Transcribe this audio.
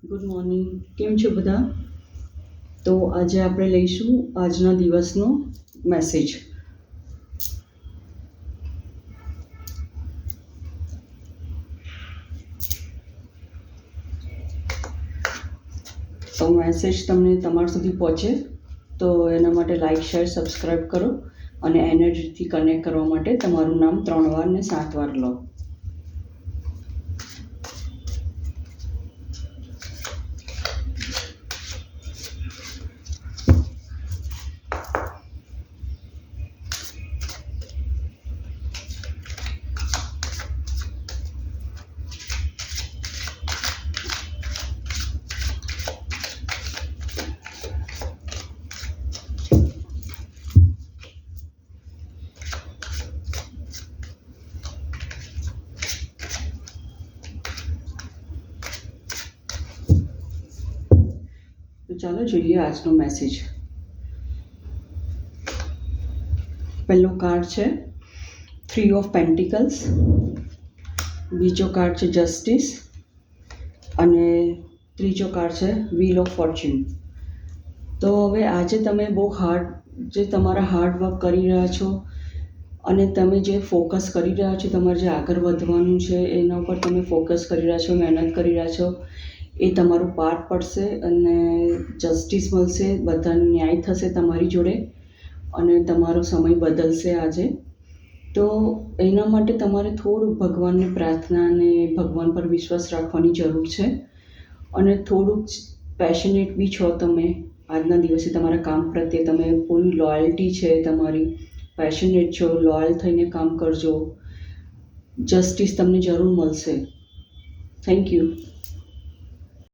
Good morning. કેમ છો બધા? તો આજે આપણે લઈશું આજના દિવસનો મેસેજ. તો મેસેજ તમને તમારા સુધી પહોંચે તો એના માટે લાઈક, શેર, સબસ્ક્રાઈબ કરો અને એનર્જીથી કનેક્ટ કરવા માટે તમારું નામ 3 વાર ને 7 વાર લો. તો ચાલો જોઈએ આજનો મેસેજ. પહેલો કાર્ડ છે 3 ઓફ પેન્ટિકલ્સ, બીજો કાર્ડ છે જસ્ટિસ અને ત્રીજો કાર્ડ છે વ્હીલ ઓફ ફોર્ચ્યુન. તો હવે આજે તમે બહુ તમારા હાર્ડ વર્ક કરી રહ્યા છો અને તમે જે ફોકસ કરી રહ્યા છો, તમારે જે આગળ વધવાનું છે એના ઉપર તમે ફોકસ કરી રહ્યા છો, મહેનત કરી રહ્યા છો, એ તમારું પાઠ પડશે અને જસ્ટિસ મળશે, બધાને ન્યાય થશે તમારી જોડે અને તમારો સમય બદલશે આજે. તો એના માટે તમારે થોડું ભગવાનને પ્રાર્થના અને ભગવાન પર વિશ્વાસ રાખવાની જરૂર છે અને થોડુંક પેશનેટ બી છો તમે. આજના દિવસે તમારા કામ પ્રત્યે તમે પૂરી લોયલ્ટી છે તમારી, પેશનેટ છો, લોયલ થઈને કામ કરજો. જસ્ટિસ તમને જરૂર મળશે. Thank you.